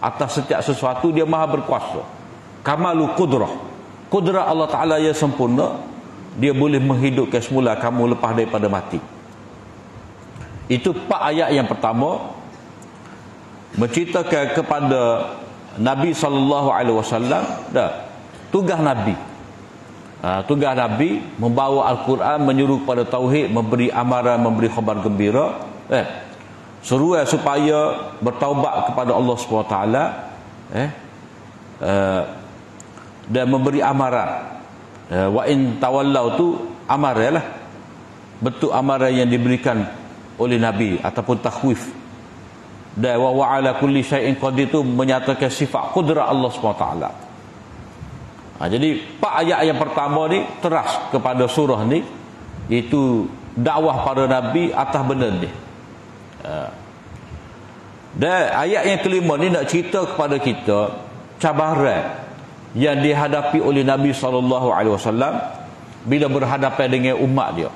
S1: atas setiap sesuatu dia maha berkuasa. Kamalu qudrah, qudrah Allah Ta'ala yang sempurna, dia boleh menghidupkan semula kamu lepas daripada mati. Itu 4 ayat yang pertama menceritakan kepada Nabi SAW tugas Nabi. Tugas Nabi membawa Al-Quran, menyuruh kepada Tauhid, memberi amaran, memberi khabar gembira, seruan supaya bertaubat kepada Allah SWT, dan memberi amaran. Wa in tawallau tu amaran lah, bentuk amaran yang diberikan oleh Nabi ataupun takhwif. Dan wa ala kulli syai'in qadir tu menyatakan sifat qudrah Allah SWT. Jadi 4 ayat yang pertama ni teras kepada surah ni, iaitu dakwah para Nabi atas benda ni. Dan ayat yang kelima ni nak cerita kepada kita cabaran yang dihadapi oleh Nabi SAW bila berhadapan dengan umat dia.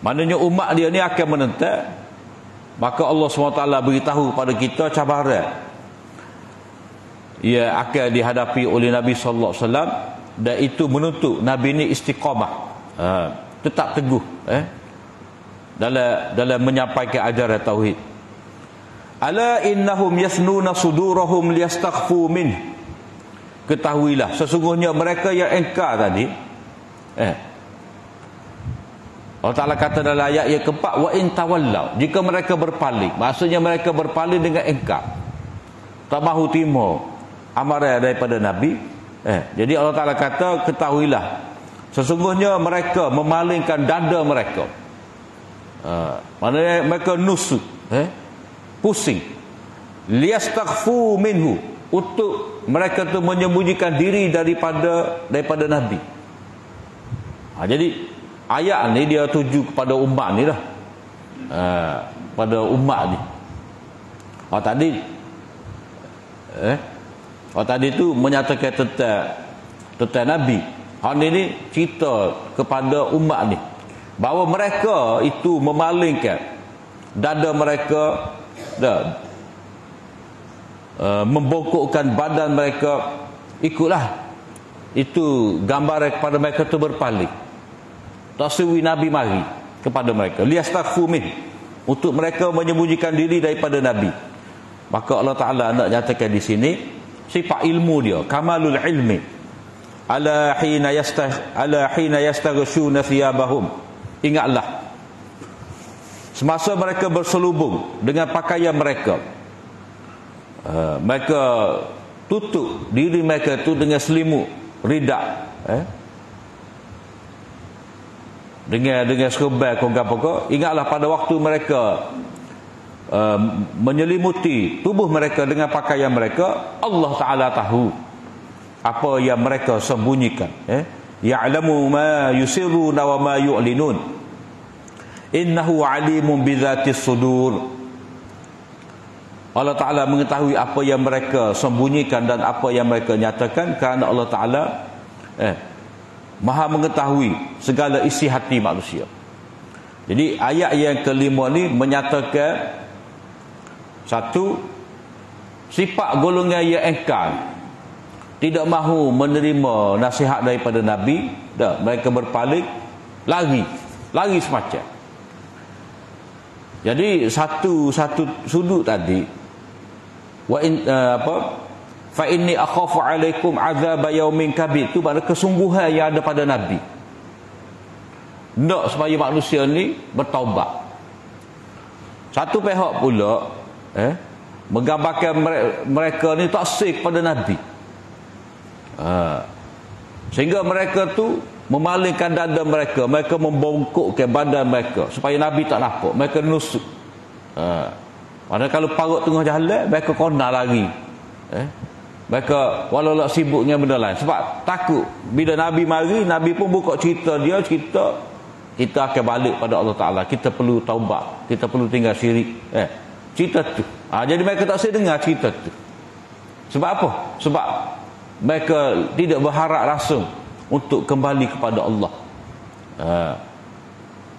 S1: Maknanya umat dia ni akan menentang, maka Allah SWT beritahu kepada kita cabaran ia akan dihadapi oleh Nabi SAW, dan itu menuntut Nabi ni istiqamah, tetap teguh dalam menyampaikan ajaran tauhid. Ala innahum yasnuna sudurahum liyastakhfu min. Ketahuilah sesungguhnya mereka yang engkar tadi, Allah Ta'ala kata dalam ayat yang keempat, wa in tawallau, jika mereka berpaling, maksudnya mereka berpaling dengan engkar, tak mahu terima amaran daripada Nabi. Jadi Allah Ta'ala kata, ketahuilah sesungguhnya mereka memalingkan dada mereka. Maknanya mereka nusuk, pusing, liyastakhfu minhu, untuk mereka tu menyembunyikan diri daripada Nabi. Jadi ayat ni dia tuju kepada umat ni lah, pada umat ni. Tadi tu menyatakan tentang Nabi. Hal ni cerita kepada umat ni bahawa mereka itu memalingkan dada mereka, membongkokkan badan mereka. Ikutlah itu gambaran kepada mereka tu berpaling, tak sewi Nabi mari kepada mereka, liyastakhfu min, untuk mereka menyembunyikan diri daripada Nabi. Maka Allah Ta'ala nak nyatakan di sini sifat ilmu dia, kamalul ilmi, ala hina yastaghshuna thiyabahum. Ingatlah semasa mereka berselubung dengan pakaian mereka, mereka tutup diri mereka tu dengan selimut, ridak, dengan serban pokok. Ingatlah pada waktu mereka menyelimuti tubuh mereka dengan pakaian mereka, Allah Ta'ala tahu apa yang mereka sembunyikan. Ya'lamu ma yusirruna wa ma yu'linun, innahu alimun bizatis sudur. Allah Ta'ala mengetahui apa yang mereka sembunyikan dan apa yang mereka nyatakan, kerana Allah Ta'ala Maha mengetahui segala isi hati manusia. Jadi ayat yang kelima ni menyatakan satu, sifat golongan yang engkar, tidak mahu menerima nasihat daripada Nabi, mereka berpaling, lari semacam. Jadi satu sudut tadi, fa inni akhafu alaikum azab yaumin kabir, tu makna kesungguhan yang ada pada Nabi, nak supaya manusia ni bertaubat. Satu pihak pula menggambarkan mereka ni taksir kepada Nabi, sehingga mereka tu memalingkan dada mereka, mereka membongkokkan badan mereka supaya Nabi tak nampak, mereka nusuk. Padahal kalau parut tengah jalan, mereka kona lari, mereka walau sibuk dengan benda lain, sebab takut bila Nabi mari, Nabi pun buka cerita dia, kita akan balik pada Allah Ta'ala, kita perlu taubat, kita perlu tinggal syirik, cerita tu. Jadi mereka tak sedar dengar cerita tu. Sebab apa? Sebab mereka tidak berharap langsung untuk kembali kepada Allah.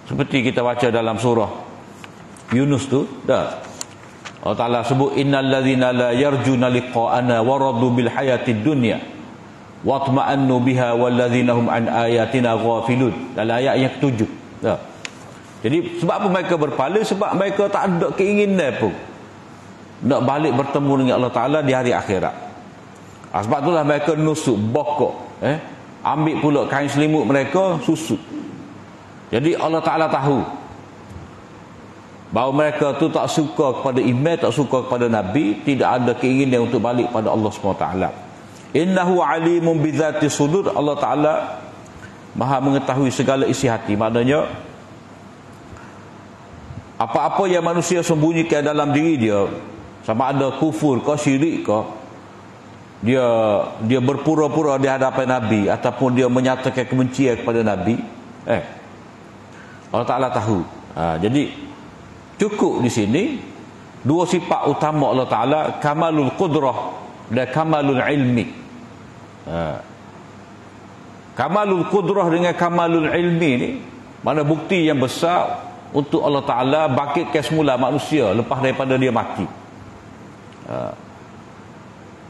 S1: Seperti kita baca dalam surah Yunus tu, Allah Ta'ala sebut, innal ladzina la yarjuna liqa'ana wa radu bil hayatid dunya wa atma'annu biha wal ladzina hum an ayatina ghafilun, dalam ayat yang ke-7. Jadi sebab apa mereka berpaling? Sebab mereka tak ada keinginan pun nak balik bertemu dengan Allah Ta'ala di hari akhirat. Sebab itulah mereka nusuk, bokok, ambil pula kain selimut mereka, susuk. Jadi Allah Ta'ala tahu bahawa mereka tu tak suka kepada iman, tak suka kepada Nabi, tidak ada keinginan untuk balik pada Allah SWT. Innahu alimun bizati sudur, Allah Ta'ala Maha mengetahui segala isi hati. Maknanya apa-apa yang manusia sembunyikan dalam diri dia, sama ada kufur ke syirik ke, dia berpura-pura di hadapan Nabi ataupun dia menyatakan kebencian kepada Nabi, Allah Ta'ala tahu. Jadi cukup di sini dua sifat utama Allah Ta'ala, kamalul qudrah dan kamalul ilmi. Kamalul qudrah dengan kamalul ilmi ni mana bukti yang besar untuk Allah Ta'ala bangkitkan semula manusia lepas daripada dia mati.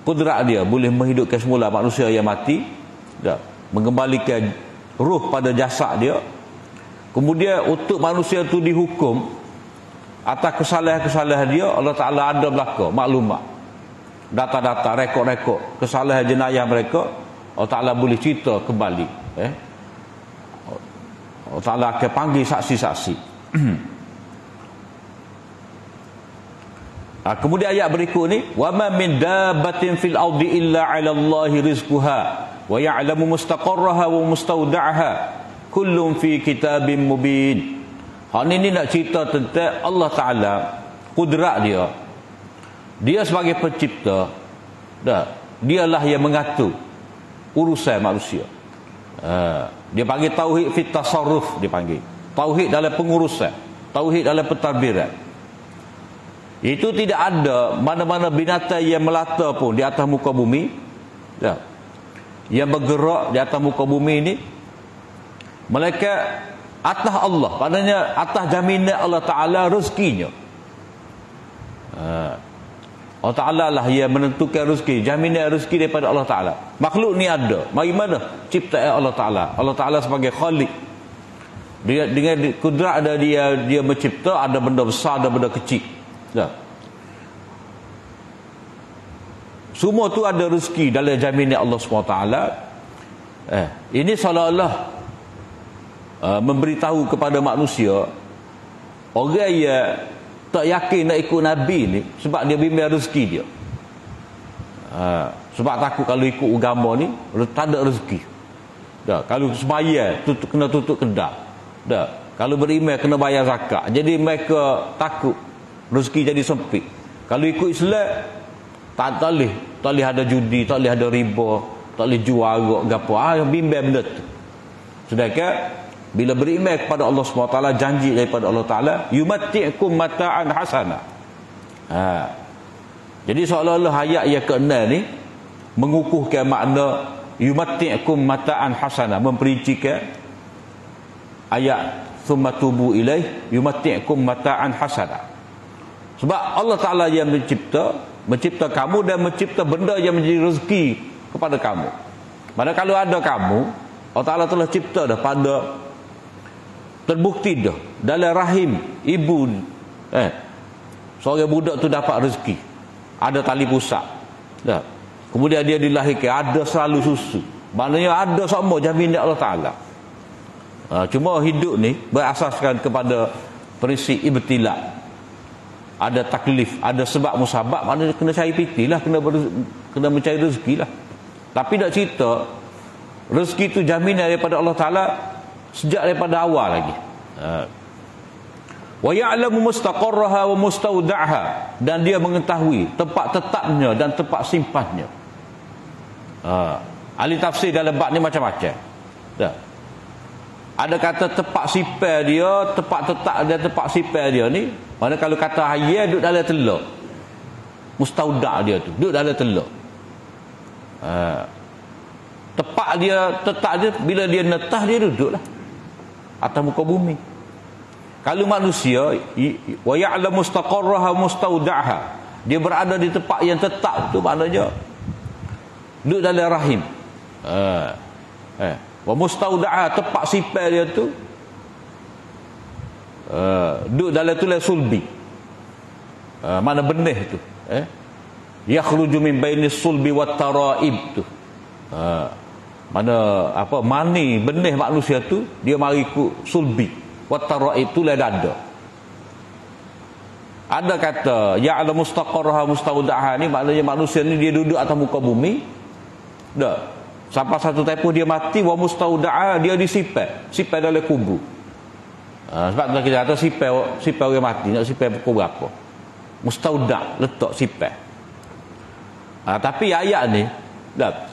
S1: Kudrat dia boleh menghidupkan semula manusia yang mati, mengembalikan ruh pada jasad dia. Kemudian untuk manusia tu dihukum atas kesalahan-kesalahan dia, Allah Ta'ala ada belaka maklumat, data-data, rekod-rekod kesalahan jenayah mereka. Allah Ta'ala boleh cerita kembali. Allah Ta'ala akan panggil saksi-saksi. Kemudian ayat berikut ni, wa ma min dabbatin fil ardi illa 'ala Allahi rizquha wa ya'lamu mustaqarraha wa mustawda'aha kullun fi kitabim mubin. Hak ni nak cerita tentang Allah Ta'ala, kudrat dia. Dia sebagai pencipta, dialah yang mengatur urusan manusia. Dia panggil tauhid fit tasarruf, dia panggil tauhid dalam pengurusan, tauhid dalam pentadbiran. Itu tidak ada mana-mana binatang yang melata pun di atas muka bumi, yang bergerak di atas muka bumi ini, melainkan atas Allah, maknanya atas jaminan Allah Ta'ala rezekinya. Allah Ta'ala lah yang menentukan rezeki, jaminan rezeki daripada Allah Ta'ala. Makhluk ni ada, mari mana ciptaan Allah Ta'ala. Allah Ta'ala sebagai khalik, dia dengan kudrat ada, dia mencipta, ada benda besar, ada benda kecil. Semua tu ada rezeki dalam jaminan Allah SWT. Ini seolah-olah memberitahu kepada manusia, orang yang tak yakin nak ikut Nabi ni sebab dia bimbang rezeki dia. Sebab takut kalau ikut agama ni tak ada rezeki. Kalau sembahyang kena tutup kedai. Kalau beriman kena bayar zakat. Jadi mereka takut rezeki jadi sempit. Kalau ikut Islam tak boleh ada judi, tak boleh ada riba, tak boleh jual arak gapo. Yang bimbang benda tu. Sedangkan bila beriman kepada Allah SWT, janji daripada Allah Ta'ala, yumatti'kum mata'an hasana. Jadi seolah-olah ayat yang ke-6 ni mengukuhkan makna yumatti'kum mata'an hasana, memperincikan ayat thumma tubu ilaih yumatti'kum mata'an hasana. Sebab Allah Ta'ala yang mencipta kamu dan mencipta benda yang menjadi rezeki kepada kamu. Mana kalau ada kamu, Allah Ta'ala telah cipta dah pada terbukti dah dalam rahim ibu, seorang budak tu dapat rezeki, ada tali pusat, kemudian dia dilahirkan, ada selalu susu, maknanya ada semua jaminan Allah Ta'ala. Cuma hidup ni berasaskan kepada prinsip ibtila, ada taklif, ada sebab musabab, maknanya kena cari piti lah, kena mencari rezeki lah. Tapi nak cerita rezeki tu jaminan daripada Allah Ta'ala sejak daripada awal lagi. Wa ya'lamu mustaqarraha wa mustawda'aha, dan dia mengetahui tempat tetapnya dan tempat simpannya. Ahli tafsir dalam bab ni macam-macam. Ada kata tempat simpan dia, tempat tetap dan tempat simpan dia ni, mana kalau kata hayat duduk dalam telur, mustauda' dia tu duduk dalam telur. Tempat dia tetap dia bila dia netah, dia duduklah atas muka bumi. Kalau manusia, wa ya'lamu mustaqarraha mustawda'aha, dia berada di tempat yang tetap tu, maknanya duduk dalam rahim. Wa mustawda'aha, tempat simpan dia tu duduk dalam tulang sulbi. Mana benih tu, yakhruju min bainis sulbi wat taraib tu. Mana apa mani benih manusia tu dia mari ikut sulbi, wat taraib tu lah dada. Ada kata ya'lamu mustaqarraha mustawda'aha ni, maknanya manusia ni dia duduk atas muka bumi dah sampai satu tempoh dia mati, wa mustawda'aha, dia disimpan dalam kubur. Sebab kita kata simpan orang mati, nak simpan pukul berapa, mustawda' letak simpan. Tapi ayat ni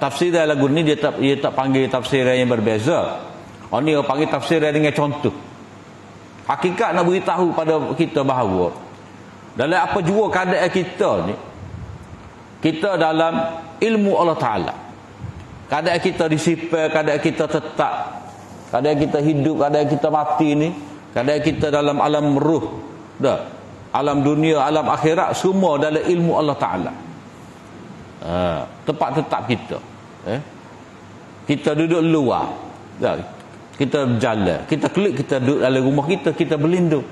S1: tafsir lagu ni dia tak panggil tafsiran yang berbeza. Orang ni panggil tafsiran dengan contoh. Hakikat nak beritahu pada kita bahawa dalam apa jua keadaan kita ni, kita dalam ilmu Allah Ta'ala. Keadaan kita disipai, keadaan kita tetap, keadaan kita hidup, keadaan kita mati ni, keadaan kita dalam alam ruh, alam dunia, alam akhirat, semua dalam ilmu Allah Ta'ala. Tempat tetap kita. Kita duduk luar, kita berjalan, kita klik, kita duduk dalam rumah kita, kita berlindung.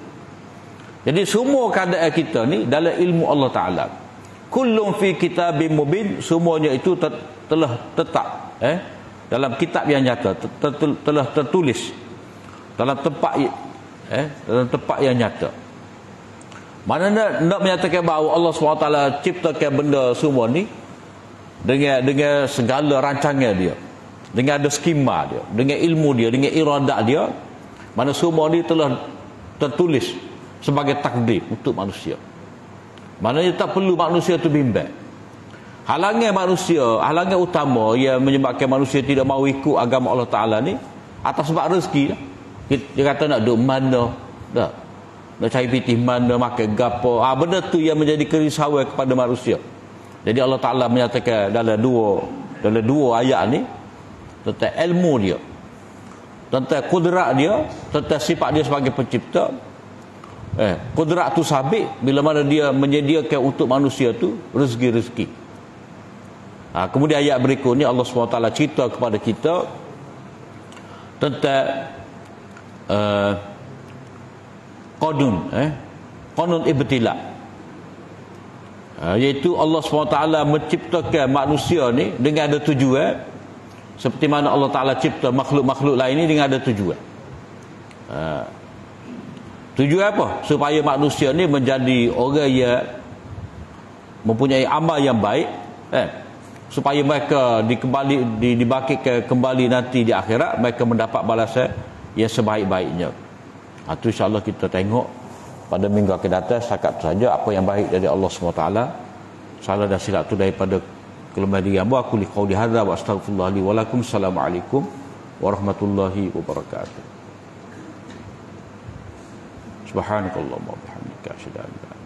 S1: Jadi semua keadaan kita ni dalam ilmu Allah Ta'ala. Kullun fi kitabim mubin, semuanya itu telah tetap dalam kitab yang nyata, telah tertulis dalam tempat yang nyata. Mana nak menyatakan bahawa Allah SWT ciptakan benda semua ni dengan segala rancangan dia, dengan ada skema dia, dengan ilmu dia, dengan iradat dia, mana semua ni telah tertulis sebagai takdir untuk manusia. Maknanya tak perlu manusia tu bimbang. Halangan manusia, halangan utama yang menyebabkan manusia tidak mahu ikut agama Allah Ta'ala ni atas sebab rezeki lah. Dia kata nak duduk mana, nak cari pitih mana, makan gapo. Benda tu yang menjadi kerisauan kepada manusia. Jadi Allah Ta'ala menyatakan dalam dua ayat ni tentang ilmu dia, tentang kudrat dia, tentang sifat dia sebagai pencipta. Kudrat tu sabit bila mana dia menyediakan untuk manusia tu rezeki-rezeki. Kemudian ayat berikutnya Allah SWT cerita kepada kita tentang qanun ibtila, iaitu Allah SWT menciptakan manusia ni dengan ada tujuan, seperti mana Allah Ta'ala cipta makhluk-makhluk lain ni dengan ada tujuan. Tujuan apa? Supaya manusia ni menjadi orang yang mempunyai amal yang baik, supaya mereka dibangkitkan kembali nanti di akhirat, mereka mendapat balasan yang sebaik-baiknya. Itu insya-Allah kita tengok pada minggu akan datang. Setakat saja apa yang baik dari Allah SWT. Salah dan silap itu daripada kelemahan diri hamba. Aku liqauli hadza wa astaghfirullah li wa lakum. Assalamualaikum warahmatullahi wabarakatuh. Subhanakallahumma wa bihamdika asyhadu an la